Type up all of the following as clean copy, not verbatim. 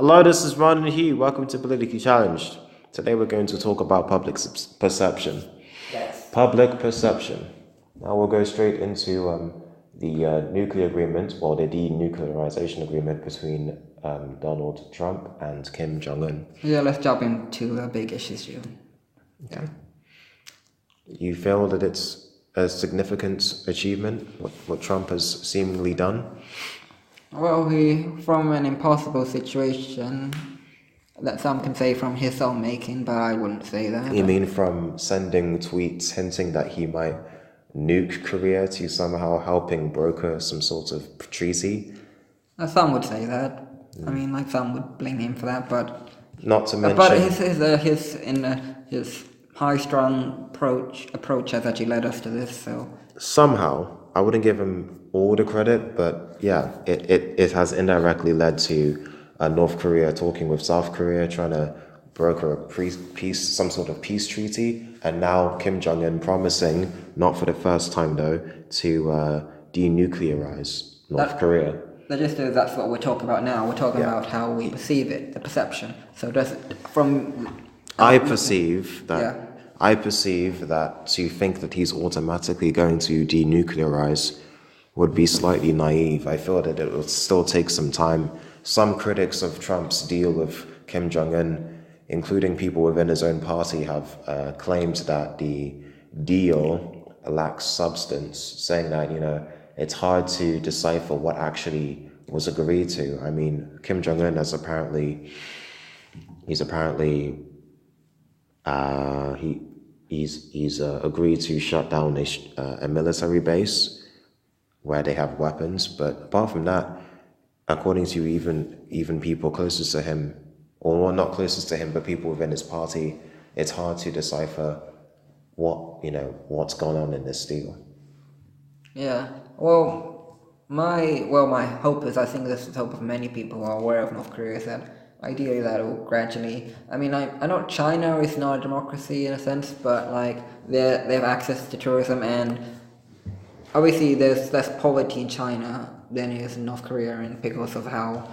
Hello, this is Ron and Hugh. Welcome to Politically Challenged. Today we're going to talk about perception. Yes. Public perception. Now we'll go straight into the nuclear agreement, or the denuclearization agreement between Donald Trump and Kim Jong-un. Yeah, let's jump into a big issue. Okay. You feel that it's a significant achievement, what Trump has seemingly done? Well, from an impossible situation that some can say from his own making, but I wouldn't say that. You mean from sending tweets hinting that he might nuke Korea to somehow helping broker some sort of treaty? Some would say that. I mean, like some would blame him for that, but not to mention. But his high-strung approach has actually led us to this. So somehow, I wouldn't give him all the credit, but yeah, it has indirectly led to North Korea talking with South Korea, trying to broker a some sort of peace treaty, and now Kim Jong-un promising, not for the first time though, to denuclearize North Korea. The gist is that's what we're talking about now. We're talking about how we perceive it, the perception. So I perceive that to think that he's automatically going to denuclearize would be slightly naive. I feel that it will still take some time. Some critics of Trump's deal with Kim Jong-un, including people within his own party, have claimed that the deal lacks substance, saying that, it's hard to decipher what actually was agreed to. I mean, Kim Jong-un has apparently agreed to shut down a military base where they have weapons, but apart from that, according to even people closest to him, or not closest to him, but people within his party, it's hard to decipher what's going on in this deal. Yeah. Well, my hope is, I think this is the hope of many people who are aware of North Korea, is that ideally that will gradually, I mean, I know China is not a democracy in a sense, but like they have access to tourism, and obviously there's less poverty in China than there is in North Korea, and because of how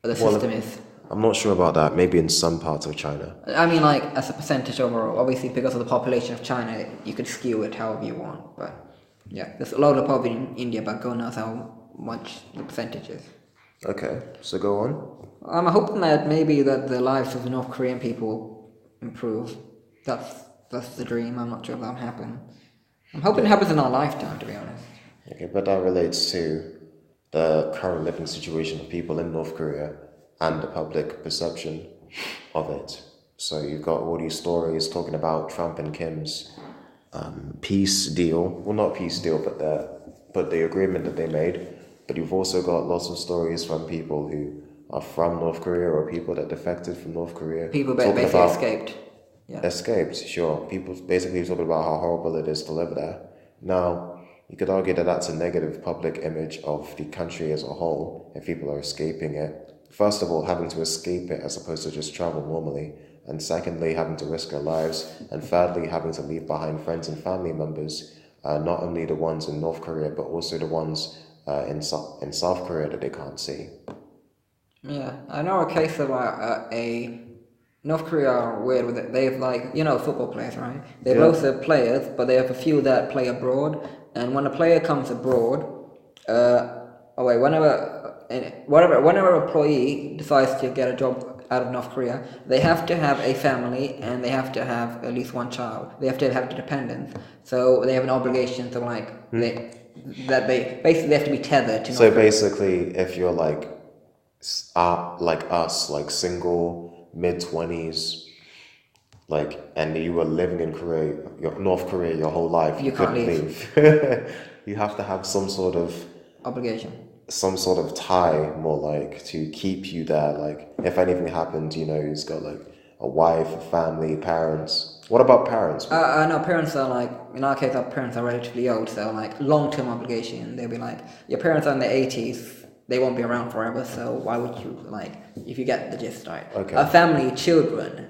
the system is. I'm not sure about that. Maybe in some parts of China. I mean, like as a percentage overall, obviously because of the population of China, you could skew it however you want, but yeah, there's a lot of poverty in India, but God knows how much the percentage is. Okay, so go on. I'm hoping that maybe that the lives of the North Korean people improve. That's the dream. I'm not sure if that'll happen. I'm hoping it happens in our lifetime, to be honest. Okay, but that relates to the current living situation of people in North Korea and the public perception of it. So you've got all these stories talking about Trump and Kim's peace deal. Well, not peace deal, but the agreement that they made. But you've also got lots of stories from people who are from North Korea or people that defected from North Korea. People basically escaped. Yeah. Escaped, sure. People basically talking about how horrible it is to live there. Now, you could argue that that's a negative public image of the country as a whole if people are escaping it. First of all, having to escape it as opposed to just travel normally. And secondly, having to risk their lives. And thirdly, having to leave behind friends and family members, not only the ones in North Korea, but also the ones in South Korea that they can't see. Yeah, I know a case of a North Korea are weird with it. They have football players, right? They have lots of players, but they have a few that play abroad. And when a player comes abroad, whenever an employee decides to get a job out of North Korea, they have to have a family and they have to have at least one child. They have to have dependents. So they have an obligation to they have to be tethered to North Korea. Basically, if you're like us, like single, mid-20s, and you were living in North Korea your whole life, you can't leave. You have to have some sort of obligation, some sort of tie, more like, to keep you there. Like, if anything happened, he's got like a wife, a family, parents. What about parents? No, parents are in our case, our parents are relatively old, so long-term obligation. They'll be your parents are in their 80s. They won't be around forever, so why would you, if you get the gist, right? Okay. A family, children,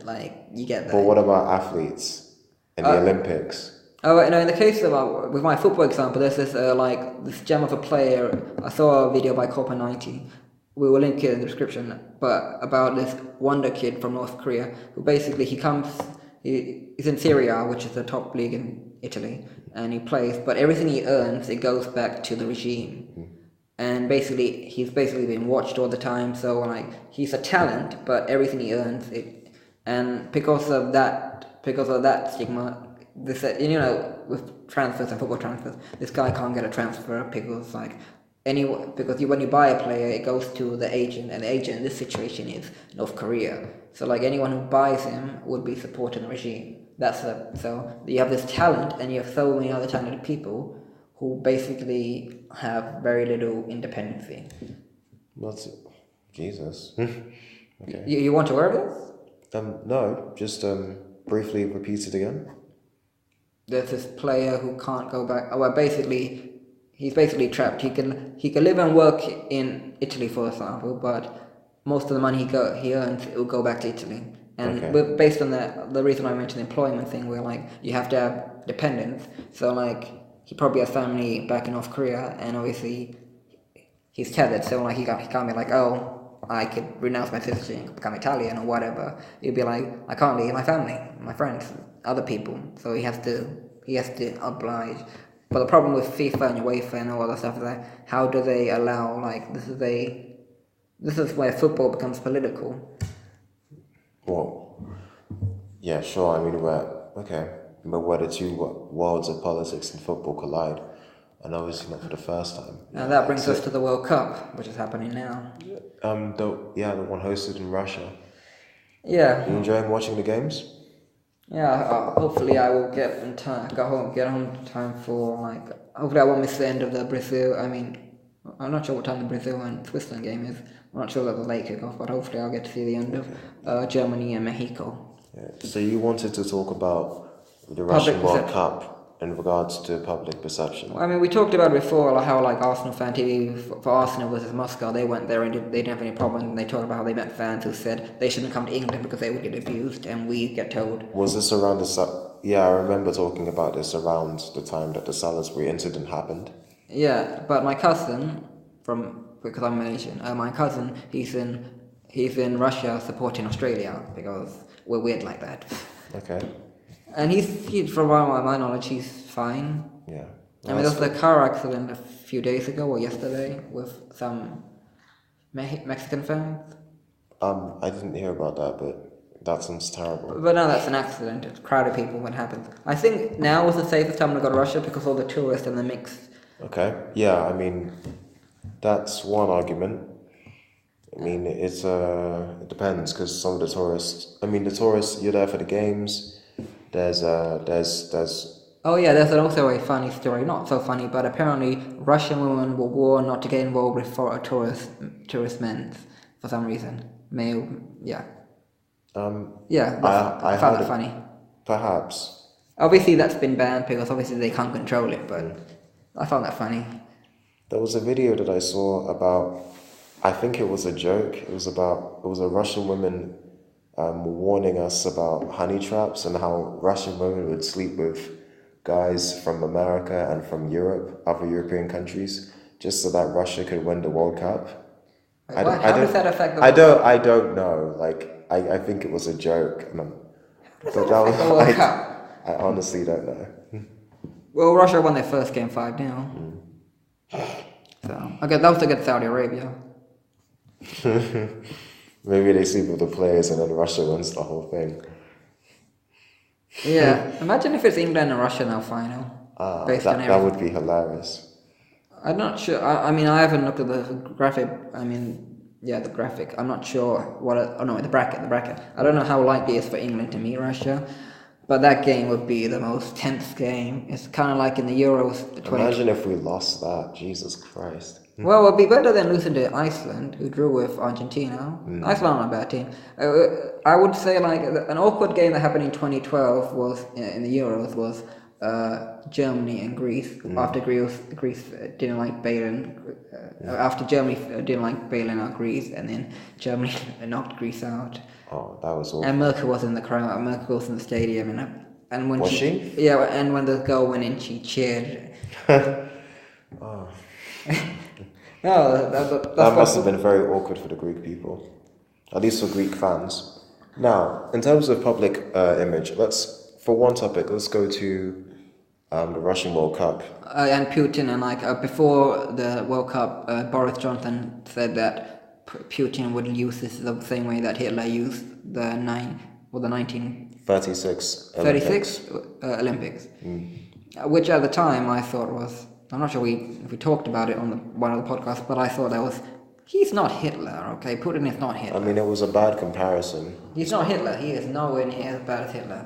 you get that. But what about athletes in the Olympics? In the case of, with my football example, there's this gem of a player. I saw a video by Copa 90. we will link it in the description, but about this Wonderkid from North Korea, who basically he's in Serie A, which is the top league in Italy, and he plays, but everything he earns, it goes back to the regime. And basically, he's basically been watched all the time, so like, he's a talent, but everything he earns, and because of that stigma, this, with transfers and football transfers, this guy can't get a transfer because when you buy a player, it goes to the agent, and the agent in this situation is North Korea. So like, anyone who buys him would be supporting the regime. So you have this talent, and you have so many other talented people who basically have very little independency. What's it? Jesus. Okay. You want to hear this? No, just briefly repeat it again. There's this player who can't go back. Well, basically, he's basically trapped. He can live and work in Italy, for example, but most of the money he earns, it will go back to Italy. And based on the reason I mentioned the employment thing, where like, you have to have dependents. So like, he probably has family back in North Korea, and obviously he's tethered. So like, he can't be like, oh, I could renounce my citizenship, become Italian or whatever. He'd be like, I can't leave my family, my friends, other people. So he has to oblige. But the problem with FIFA and UEFA and all that stuff is that, how do they allow, like, this is where football becomes political. Well, yeah, sure. I mean, but where the two worlds of politics and football collide, and obviously not for the first time. And that brings us to the World Cup, which is happening now. The one hosted in Russia. Yeah. You enjoying watching the games? Yeah, hopefully I will get home in time for, like, hopefully I won't miss the end of the Brazil, I'm not sure what time the Brazil and Switzerland game is. I'm not sure that the late kickoff, but hopefully I'll get to see the end of Germany and Mexico. Yeah. So you wanted to talk about the Russian World Cup in regards to public perception. Well, we talked about it before, like how, like, Arsenal fan TV for Arsenal versus Moscow, they went there and they didn't have any problem. And they talked about how they met fans who said they shouldn't come to England because they would get abused, and we get told. Was this around I remember talking about this around the time that the Salisbury incident happened. Yeah, but my cousin, because I'm Malaysian, my cousin, he's in Russia supporting Australia because we're weird like that. Okay. And he's from my knowledge, he's fine. Yeah. There was a car accident a few days ago or yesterday with some Mexican fans. I didn't hear about that, but that sounds terrible. But no, that's an accident. It's crowded people when it happens. I think now is the safest time to go to Russia because all the tourists and the mix. Okay. Yeah, that's one argument. It depends because some of the tourists, you're there for the games. There's Oh yeah, there's also a funny story. Not so funny, but apparently Russian women were warned not to get involved with tourist men for some reason. Yeah. I found that funny. Perhaps. Obviously, that's been banned because obviously they can't control it. But I found that funny. There was a video that I saw about. I think it was a joke. It was a Russian woman warning us about honey traps and how Russian women would sleep with guys from America and from Europe, other European countries, just so that Russia could win the World Cup. How does that affect the World Cup? I don't know. Like, I think it was a joke. I honestly don't know. Well, Russia won their first game 5-0. So, okay, that was against Saudi Arabia. Maybe they sleep with the players and then Russia wins the whole thing. Yeah, imagine if it's England and Russia now final. That would be hilarious. I'm not sure. I haven't looked at the graphic. The graphic. I'm not sure the bracket. I don't know how likely it is for England to meet Russia, but that game would be the most tense game. It's kind of like in the Euros. Imagine if we lost that. Jesus Christ. Well, it would be better than losing to Iceland, who drew with Argentina. Iceland are not a bad team. I would say, like, an awkward game that happened in 2012 was in the Euros was Germany and Greece. After Greece didn't like bailing, after Germany didn't like bailing out Greece, and then Germany knocked Greece out. Oh, that was awful. And Merkel was in the crowd. Merkel was in the stadium, and when she? Yeah, and when the goal went in, she cheered. Oh. No, That must have been very awkward for the Greek people, at least for Greek fans. Now, in terms of public image, for one topic, let's go to the Russian World Cup. And Putin, and before the World Cup, Boris Johnson said that Putin would use this the same way that Hitler used the 1936 Olympics. Which at the time I thought was, I'm not sure if we talked about it on one of the podcasts, but I thought he's not Hitler, okay? Putin is not Hitler. I mean, it was a bad comparison. He's not Hitler. He is nowhere near as bad as Hitler.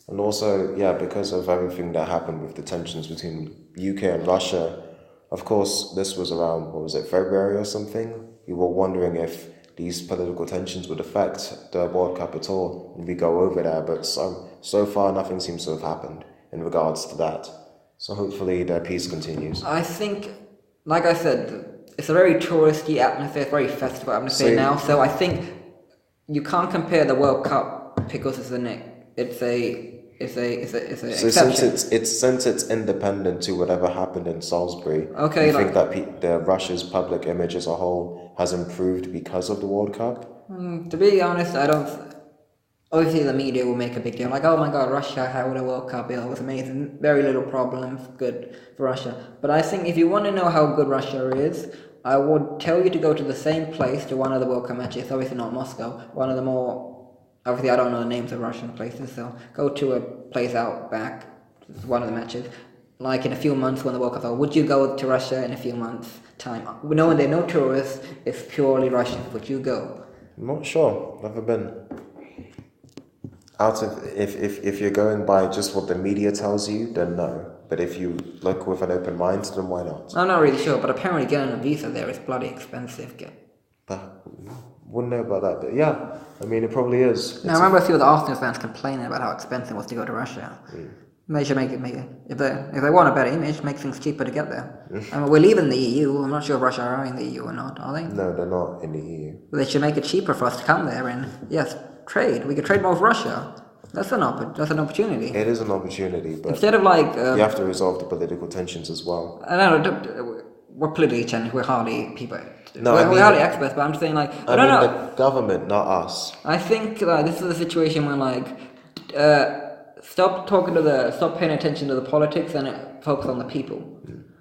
And also, because of everything that happened with the tensions between UK and Russia, of course, this was around, February or something? You were wondering if these political tensions would affect the World Cup at all, and we go over there, but so far nothing seems to have happened in regards to that. So hopefully the peace continues. I think, like I said, it's a very touristy atmosphere, it's a very festival atmosphere now, so I think you can't compare the World Cup because it's since it's independent to whatever happened in Salisbury. Okay, you think that the Russia's public image as a whole has improved because of the World Cup? To be honest, I don't. Obviously, the media will make a big deal, like, oh my god, Russia had a World Cup, it was amazing, very little problems, good for Russia. But I think if you want to know how good Russia is, I would tell you to go to the same place to one of the World Cup matches, obviously not Moscow, one of the more, obviously I don't know the names of Russian places, so go to a place out back, one of the matches, like in a few months when the World Cup's over. Would you go to Russia in a few months' time? Knowing there are no tourists, it's purely Russian, would you go? I'm not sure, never been. If you're going by just what the media tells you, then no. But if you look with an open mind, then why not? I'm not really sure, but apparently getting a visa there is bloody expensive. But wouldn't know about that, but yeah, I mean, it probably is. Now, I remember a few of the Arsenal fans complaining about how expensive it was to go to Russia. They should make it. If they want a better image, make things cheaper to get there. I mean, we're leaving the EU. I'm not sure if Russia are in the EU or not, are they? No, they're not in the EU. They should make it cheaper for us to come there and, yes, trade. We could trade more with Russia. That's an opportunity. It is an opportunity, but instead of you have to resolve the political tensions as well. I don't know. We're politically challenged. We're hardly people. No, we're hardly experts, but I'm just saying, I don't know. The government, not us. I think this is a situation where stop paying attention to the politics and focus on the people.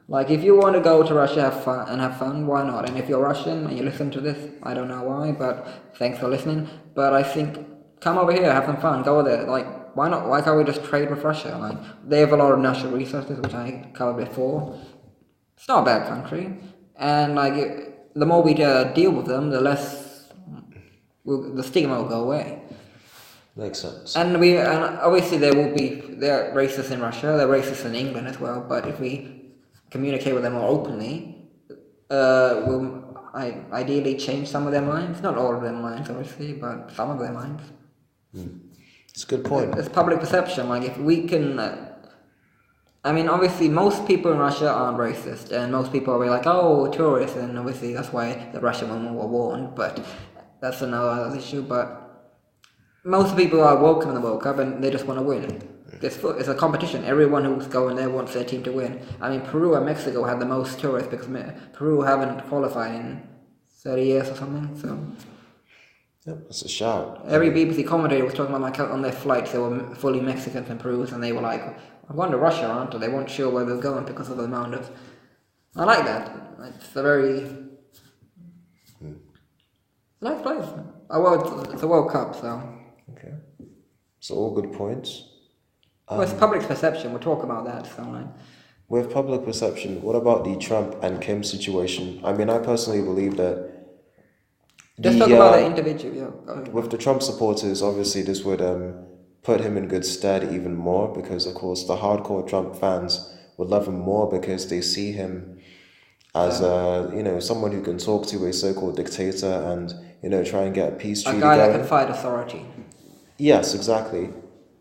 Like, if you want to go to Russia have fun, why not? And if you're Russian and you listen to this, I don't know why, but thanks for listening. But I think, come over here, have some fun, go there. Like, why not? Why can't we just trade with Russia? Like, they have a lot of natural resources, which I covered before. It's not a bad country. And, the more we deal with them, the less the stigma will go away. Makes sense. And obviously they're racist in Russia, they're racist in England as well, but if we communicate with them more openly, we'll ideally change some of their minds. Not all of their minds, obviously, but some of their minds. It's a good point. It's public perception. Like, if we can... obviously, most people in Russia aren't racist, and most people are like, oh, tourists, and obviously that's why the Russian women were warned, but that's another issue, but most people are welcome in the World Cup, and they just want to win. It's a competition. Everyone who's going there wants their team to win. Peru and Mexico had the most tourists because Peru haven't qualified in 30 years or something, so... Yep, that's a shout. Every BBC commentator was talking about on their flights, they were fully Mexicans and Peruvians, and they were like, I'm going to Russia, aren't they? They weren't sure where they were going because of the amount of... I like that. It's a very... nice place. It's a World Cup, so... Okay. So all good points. Well, it's public perception. We'll talk about that. So, with public perception, what about the Trump and Kim situation? I personally believe that... Just talk about the individual. Yeah. With the Trump supporters, obviously this would put him in good stead even more, because of course the hardcore Trump fans would love him more because they see him as someone who can talk to a so-called dictator and try and get a peace treaty going. A guy going. that can fight authority. Yes, exactly.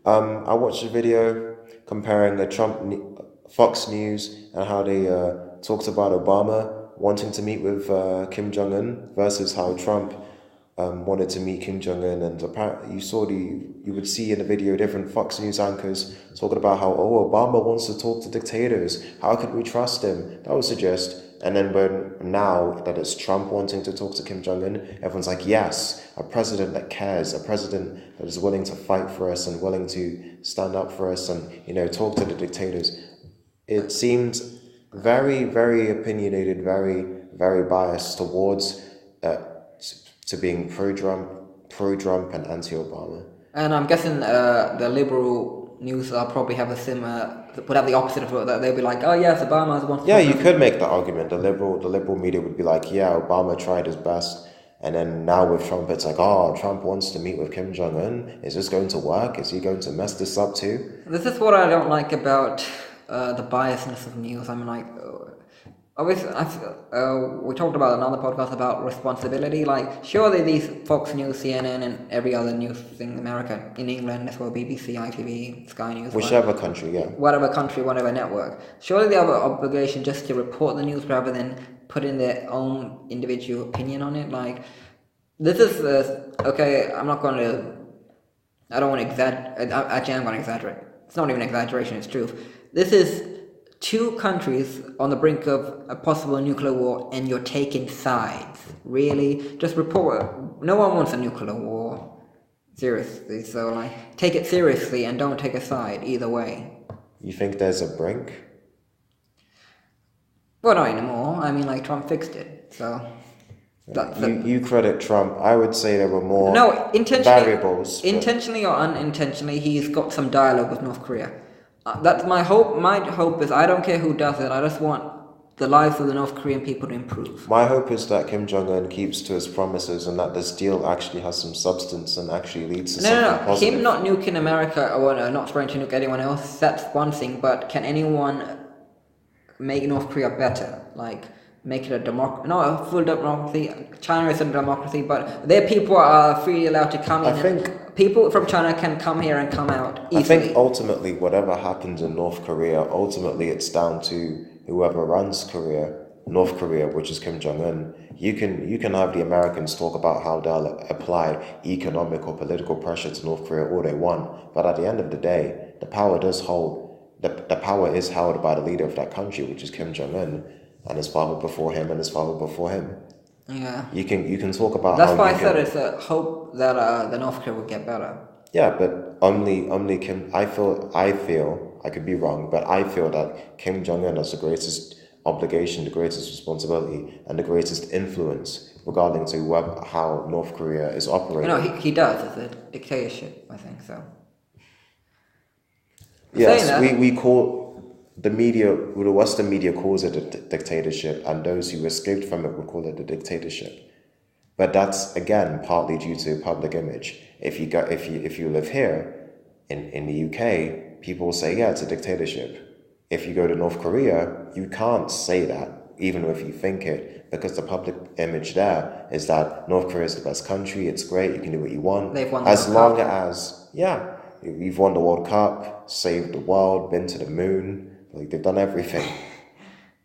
I watched a video comparing the Fox News and how they talked about Obama wanting to meet with Kim Jong-un versus how Trump wanted to meet Kim Jong-un, and apparently you would see in the video different Fox News anchors talking about how Obama wants to talk to dictators. How could we trust him? That would suggest And then now that it's Trump wanting to talk to Kim Jong-un, everyone's like, yes, a president that cares, a president that is willing to fight for us and willing to stand up for us and, talk to the dictators. It seems very, very opinionated, very, very biased towards to being pro-Trump and anti-Obama. And I'm guessing the liberal news probably have would have the opposite of it, that they'll be like, oh yes, Obama's one. Yeah, you could make the argument. The liberal media would be like, yeah, Obama tried his best, and then now with Trump, it's like, oh, Trump wants to meet with Kim Jong-un. Is this going to work? Is he going to mess this up too? This is what I don't like about the biasness of news. I mean, like, obviously, we talked about another podcast about responsibility. Like, surely these Fox News, CNN, and every other news thing in America, in England as well, BBC, ITV, Sky News, whichever country, yeah, whatever country, whatever network. Surely they have an obligation just to report the news rather than put in their own individual opinion on it. Like, this is okay. I don't want to exaggerate. Actually, I'm going to exaggerate. It's not even exaggeration. It's truth. This is two countries on the brink of a possible nuclear war, and you're taking sides. Really? Just report. No one wants a nuclear war. Seriously. So, like, take it seriously and don't take a side either way. You think there's a brink? Well, not anymore. I mean, like, Trump fixed it. So, you credit Trump. I would say there were more variables. Intentionally or unintentionally, he's got some dialogue with North Korea. That's my hope. My hope is I don't care who does it. I just want the lives of the North Korean people to improve. My hope is that Kim Jong-un keeps to his promises and that this deal actually has some substance and actually leads to something positive. Him not nuking America or not trying to nuke anyone else, that's one thing. But can anyone make North Korea better? Like, make it a democracy? Not a full democracy. China isn't a democracy, but their people are freely allowed to come in. I think people from China can come here and come out easily. I think ultimately, whatever happens in North Korea, ultimately it's down to whoever runs North Korea, which is Kim Jong-un. You can have the Americans talk about how they'll apply economic or political pressure to North Korea all they want, but at the end of the day, the power is held by the leader of that country, which is Kim Jong-un, and his father before him, and his father before him. Yeah. You can talk about. That's why I said it's a hope that the North Korea will get better. Yeah, but only Kim. I feel. I could be wrong, but I feel that Kim Jong-un has the greatest obligation, the greatest responsibility, and the greatest influence regarding to how North Korea is operating. No, he does. It's a dictatorship. I think so. Yes, we call. The media, the Western media calls it a dictatorship, and those who escaped from it would call it a dictatorship. But that's again partly due to public image. If you live here in the UK, people will say, yeah, it's a dictatorship. If you go to North Korea, you can't say that, even if you think it, because the public image there is that North Korea is the best country. It's great. You can do what you want. They've won as long as you've won the World Cup, saved the world, been to the moon. Like, they've done everything.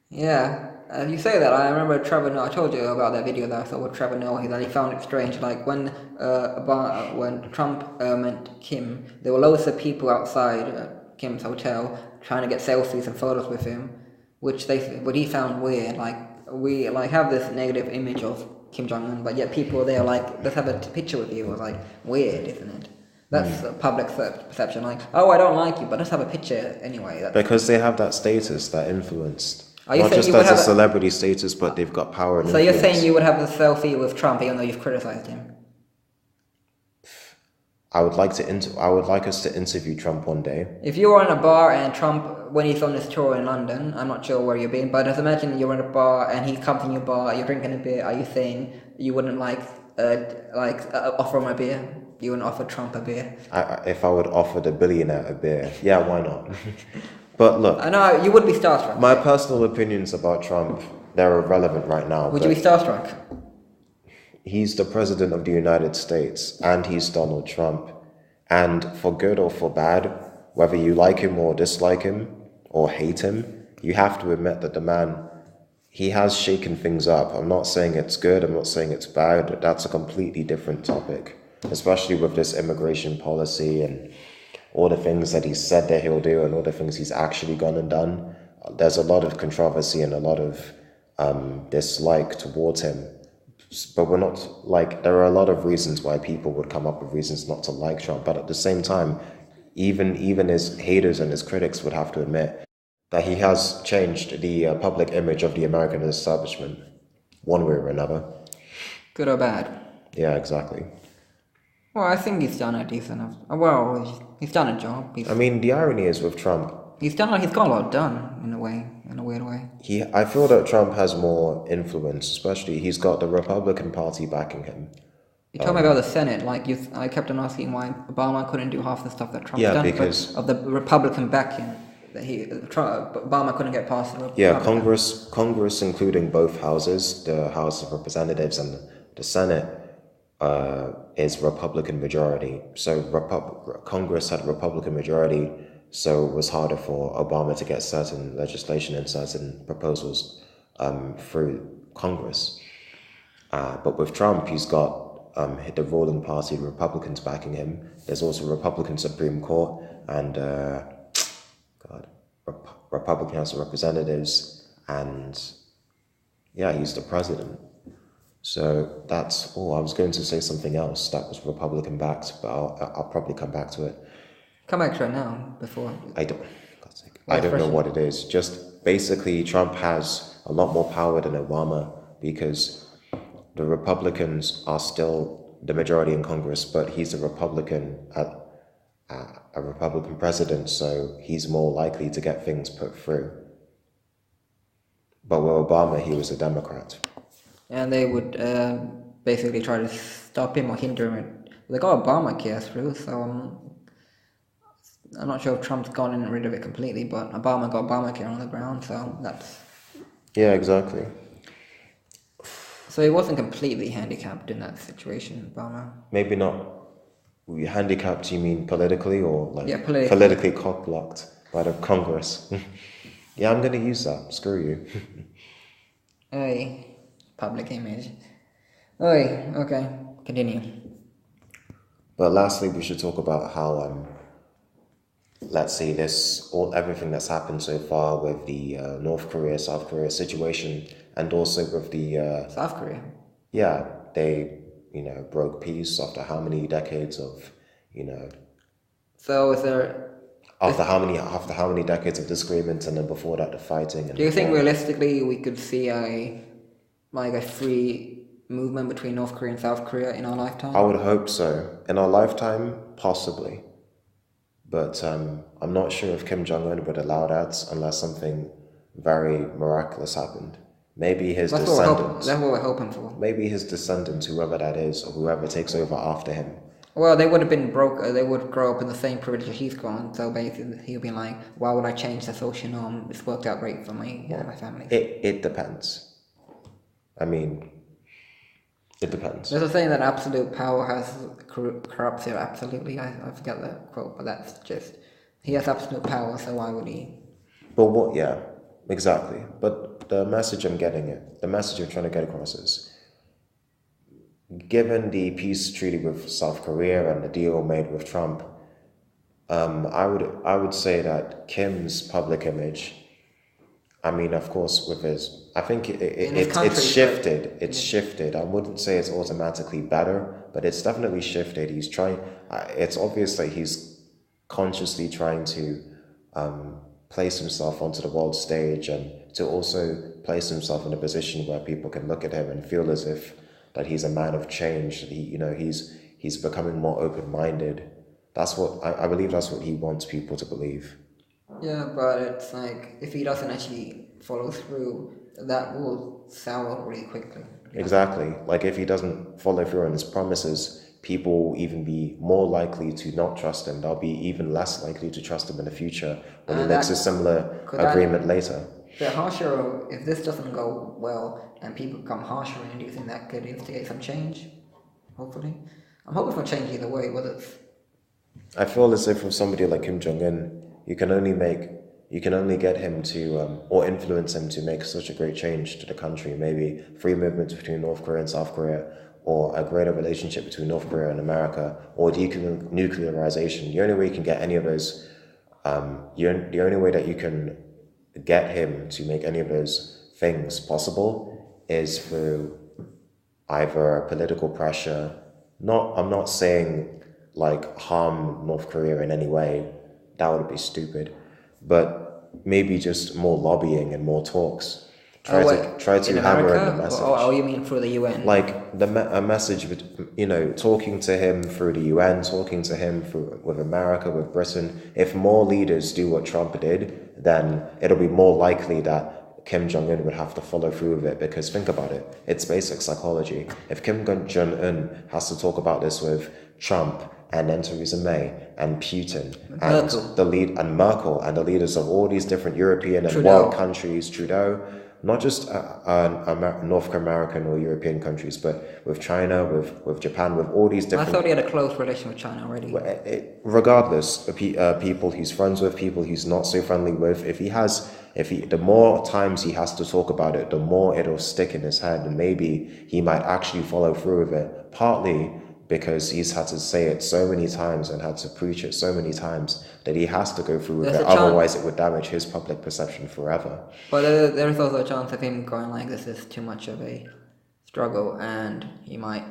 Yeah, you say that. I remember Trevor Noah. I told you about that video that I saw with Trevor Noah. He found it strange. Like, when Trump met Kim, there were loads of people outside Kim's hotel trying to get selfies and photos with him, what he found weird. Like, we have this negative image of Kim Jong-un, but yet people there like, let's have a picture with you. It was like weird, isn't it? That's public perception. Like, oh, I don't like you, but let's have a picture anyway. Because they have that status, that influence. Not just as a celebrity status, but they've got power and influence. So you're saying you would have a selfie with Trump, even though you've criticized him? I would like us to interview Trump one day. If you were in a bar and Trump, when he's on his tour in London, I'm not sure where you've been, but just imagine you're in a bar and he comes in your bar, you're drinking a beer. Are you saying you wouldn't offer him a beer? You wouldn't offer Trump a beer? If I would offer the billionaire a beer, yeah, why not? But look, I know you would be starstruck. My personal opinions about Trump, they're irrelevant right now. Would you be starstruck? He's the president of the United States, and he's Donald Trump. And for good or for bad, whether you like him or dislike him or hate him, you have to admit that the man, he has shaken things up. I'm not saying it's good, I'm not saying it's bad. That's a completely different topic, especially with this immigration policy and all the things that he said that he'll do and all the things he's actually gone and done. There's a lot of controversy and a lot of dislike towards him. But we're not like, there are a lot of reasons why people would come up with reasons not to like Trump. But at the same time, even his haters and his critics would have to admit that he has changed the public image of the American establishment, one way or another. Good or bad? Yeah, exactly. Well, I think he's done a decent enough. Well, he's done a job. I mean, the irony is with Trump, he's got a lot done in a weird way. I feel that Trump has more influence, especially he's got the Republican Party backing him. You told me about the Senate. I kept on asking why Obama couldn't do half the stuff that Trump done because of the Republican backing. Obama couldn't get past the Republican. Congress, including both houses, the House of Representatives and the Senate, is Republican majority. So Congress had Republican majority, so it was harder for Obama to get certain legislation and certain proposals through Congress. But with Trump, he's got the ruling party, Republicans backing him. There's also a Republican Supreme Court and Republican House of Representatives, and yeah, he's the president. So that's all. I was going to say something else that was Republican backed, but I'll probably come back to it. Come back to it now, before. I don't know what it is. Just basically, Trump has a lot more power than Obama because the Republicans are still the majority in Congress, but he's a Republican a Republican president, so he's more likely to get things put through. But with Obama, he was a Democrat. And they would basically try to stop him or hinder him. They got Obamacare through, so I'm not sure if Trump's gotten rid of it completely, but Obama got Obamacare on the ground, so that's... Yeah, exactly. So he wasn't completely handicapped in that situation, Obama. Maybe not. Handicapped, you mean politically or like politically cock-blocked by the Congress? Yeah, I'm going to use that. Screw you. Hey, public image. Hey, okay, continue. But lastly, we should talk about how, let's see, everything that's happened so far with the North Korea, South Korea situation, and also with the... South Korea? Yeah, they... broke peace after how many decades of, So is there... After how many decades of disagreement, and then before that the fighting. And do you think realistically we could see a free movement between North Korea and South Korea in our lifetime? I would hope so. In our lifetime, possibly. But I'm not sure if Kim Jong-un would allow that unless something very miraculous happened. Maybe his descendants. That's what we're hoping for. Maybe his descendants, whoever that is, or whoever takes over after him. Well, they would have been broke. They would grow up in the same privilege that he's gone. So basically, he'll be like, "Why would I change the social norm? It's worked out great for me and my family." It depends. I mean, it depends. There's a saying that absolute power has corrupts you. Absolutely, I forget the quote, but that's just he has absolute power. So why would he? But what? Yeah, exactly. But the message I'm trying to get across is, given the peace treaty with South Korea and the deal made with Trump, I would say that Kim's public image, I mean, of course, with his, I think it's shifted. It's shifted. I wouldn't say it's automatically better, but it's definitely shifted. He's trying. It's obvious that he's consciously trying to place himself onto the world stage and to also place himself in a position where people can look at him and feel as if that he's a man of change. That he's becoming more open-minded. That's what I believe. That's what he wants people to believe. Yeah, but it's like if he doesn't actually follow through, that will sour really quickly. Exactly. Like if he doesn't follow through on his promises, people will even be more likely to not trust him. They'll be even less likely to trust him in the future when he makes a similar agreement later. The harsher, if this doesn't go well and people become harsher, do you think that could instigate some change? Hopefully. I'm hoping for change either way, whether it's... I feel as if with somebody like Kim Jong-un, you can only get him to, or influence him to make such a great change to the country, maybe free movements between North Korea and South Korea, or a greater relationship between North Korea and America, or denuclearization. The only way you can get any of those, the only way that you can get him to make any of those things possible is through either political pressure. I'm not saying like harm North Korea in any way. That would be stupid. But maybe just more lobbying and more talks. Try to hammer in the message. Or you mean through the UN? Like a message, talking to him through the UN, talking to him with America, with Britain. If more leaders do what Trump did, then it'll be more likely that Kim Jong-un would have to follow through with it. Because think about it, it's basic psychology. If Kim Jong-un has to talk about this with Trump and then Theresa May and Putin and Merkel and the leaders of all these different European and world countries, Trudeau, not just North American or European countries, but with China, with Japan, with all these different... I thought he had a close relation with China already. Regardless, people he's friends with, people he's not so friendly with, the more times he has to talk about it, the more it'll stick in his head, and maybe he might actually follow through with it. Partly because he's had to say it so many times and had to preach it so many times that he has to go through with it, otherwise it would damage his public perception forever. But there's also a chance of him going like, this is too much of a struggle, and he might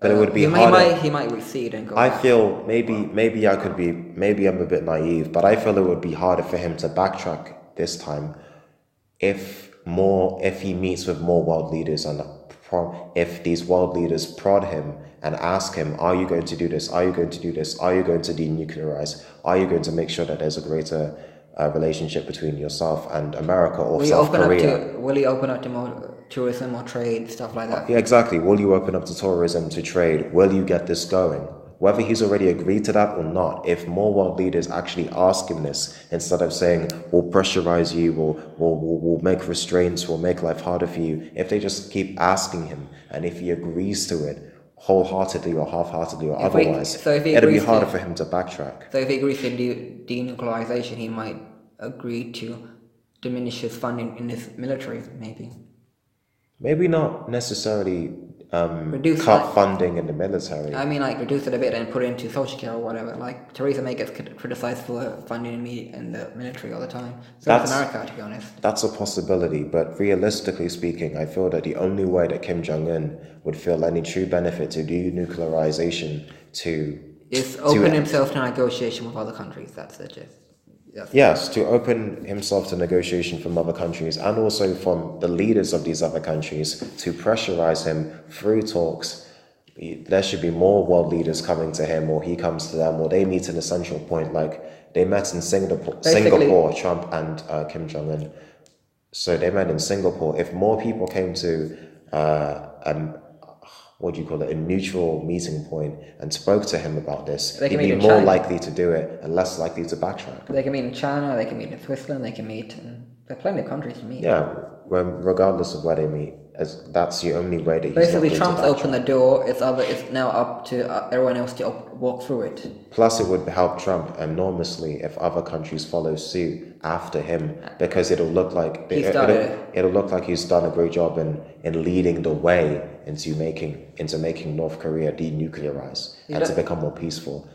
but it would be harder. He might recede and go I back. feel maybe I'm a bit naive, but I feel it would be harder for him to backtrack this time if he meets with more world leaders, and if these world leaders prod him and ask him, are you going to do this? Are you going to do this? Are you going to denuclearize? Are you going to make sure that there's a greater relationship between yourself and America or South Korea? Will he open up to more tourism or trade, stuff like that? Yeah, exactly. Will you open up to tourism, to trade? Will you get this going? Whether he's already agreed to that or not, if more world leaders actually ask him this, instead of saying, we'll pressurize you, we'll make restraints, we'll make life harder for you, if they just keep asking him, and if he agrees to it, wholeheartedly or half-heartedly or otherwise, it'll be harder for him to backtrack. So if he agrees to denuclearization, he might agree to diminish his funding in his military, maybe. Maybe not necessarily cut funding in the military. I mean, like, reduce it a bit and put it into social care or whatever. Like, Theresa May gets criticized for funding in the military all the time. So that's America, to be honest. That's a possibility, but realistically speaking, I feel that the only way that Kim Jong-un would feel any true benefit to denuclearization is open himself to negotiation with other countries. That's it, just. Yes, to open himself to negotiation from other countries and also from the leaders of these other countries to pressurize him through talks. There should be more world leaders coming to him, or he comes to them, or they meet an essential point, like they met in Singapore, Trump and Kim Jong-un. So they met in Singapore. If more people came to a neutral meeting point and spoke to him about this, he'd be more likely to do it and less likely to backtrack. They can meet in China, they can meet in Switzerland, they can meet there are plenty of countries to meet. Yeah, regardless of where they meet, that's the only way that he's basically Trump's opened the door, it's now up to everyone else to walk through it. Plus it would help Trump enormously if other countries follow suit after him, because it'll look like he's done a great job in leading the way into making North Korea denuclearize and to become more peaceful.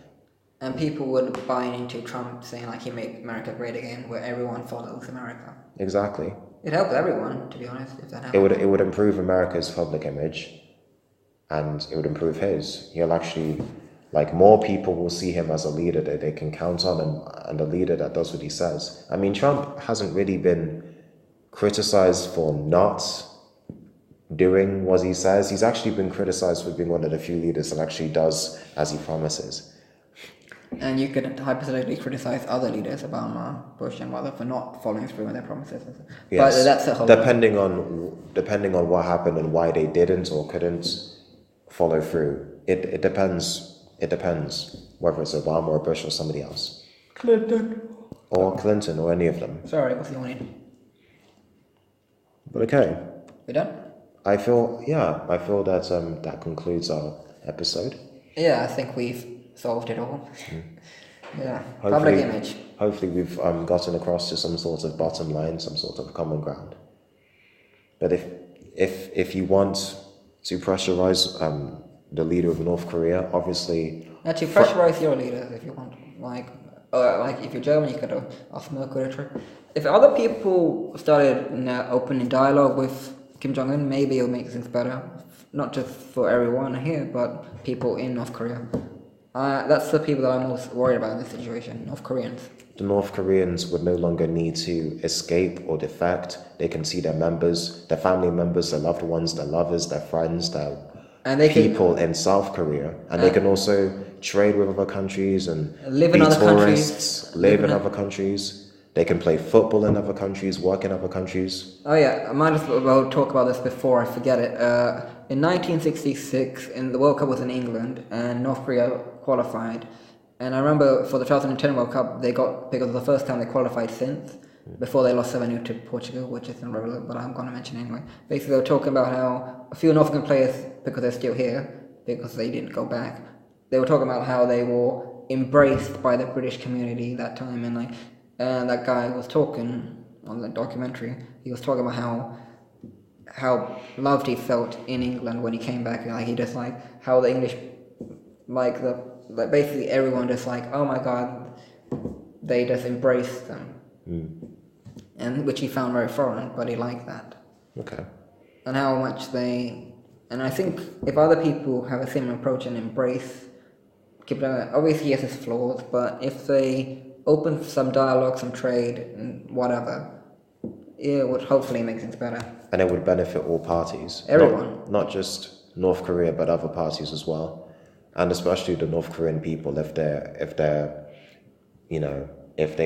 And people would buy into Trump saying like he made America great again, where everyone follows America. Exactly. It helps everyone, to be honest, if that happens. It would improve America's public image, and it would improve his. He'll actually, more people will see him as a leader that they can count on, and a leader that does what he says. I mean, Trump hasn't really been criticized for not doing what he says. He's actually been criticized for being one of the few leaders that actually does as he promises. And you could hypothetically criticize other leaders, Obama, Bush, and whatever, for not following through with their promises. Yes, but that's a whole depending on what happened and why they didn't or couldn't follow through. It depends. It depends whether it's Obama or Bush or somebody else. Clinton or any of them. Sorry, what's the one? But okay. We done? I feel that that concludes our episode. Yeah, I think we've solved it all. Yeah, public image. Hopefully we've gotten across to some sort of bottom line, some sort of common ground. But if you want to pressurize the leader of North Korea, obviously... Actually, pressurize your leaders if you want. like if you're German, you could ask Merkel to try. If other people started opening dialogue with Kim Jong-un, maybe it'll make things better. Not just for everyone here, but people in North Korea. That's the people that I'm most worried about in this situation, North Koreans. The North Koreans would no longer need to escape or defect. They can see their members, their family members, their loved ones, their lovers, their friends, their people in South Korea. And they can also trade with other countries and live be in other tourists, countries. live in other countries. They can play football in other countries, work in other countries. Oh yeah, I might as well talk about this before I forget it. In 1966, the World Cup was in England, and North Korea qualified. And I remember for the 2010 World Cup, they got, because it was the first time they qualified since, before they lost 7-0 to Portugal, which isn't relevant, but I'm going to mention anyway. Basically, they were talking about how a few North Korean players, because they're still here, because they didn't go back, they were talking about how they were embraced by the British community that time, and that guy was talking on the documentary. He was talking about how loved he felt in England when he came back. Like he just how the English, basically everyone just oh my god, they just embraced them, and which he found very foreign, but he liked that. Okay. And how much and I think if other people have a similar approach and embrace, obviously he has his flaws, but if they open some dialogue, some trade, and whatever, it would hopefully make things better. And it would benefit all parties. Everyone. Not just North Korea, but other parties as well. And especially the North Korean people, if they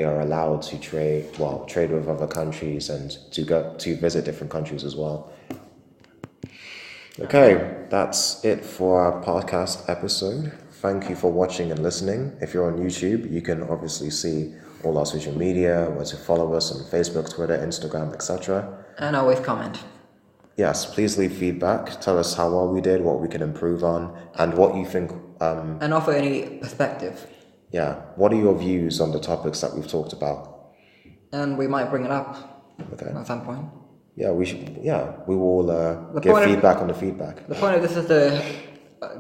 are allowed to trade with other countries and to visit different countries as well. Okay, that's it for our podcast episode. Thank you for watching and listening. If you're on YouTube, you can obviously see all our social media, where to follow us on Facebook, Twitter, Instagram, etc. And always comment. Yes, please leave feedback. Tell us how well we did, what we can improve on, and what you think. And offer any perspective. Yeah, what are your views on the topics that we've talked about? And we might bring it up at some point. Yeah, we will give feedback on the feedback. The point of this is to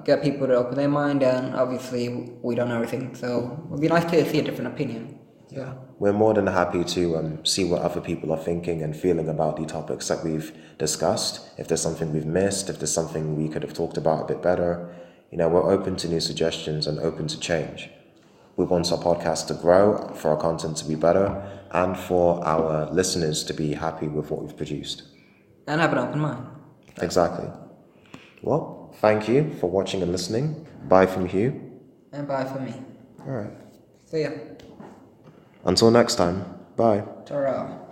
get people to open their mind, and obviously we don't know everything, so it would be nice to see a different opinion. Yeah, we're more than happy to see what other people are thinking and feeling about the topics that we've discussed. If there's something we've missed, if there's something we could have talked about a bit better, we're open to new suggestions and open to change. We want our podcast to grow, for our content to be better, and for our listeners to be happy with what we've produced. And have an open mind. Exactly. Well, thank you for watching and listening. Bye from Hugh. And bye from me. All right. See ya. Until next time. Bye. Ta-ra.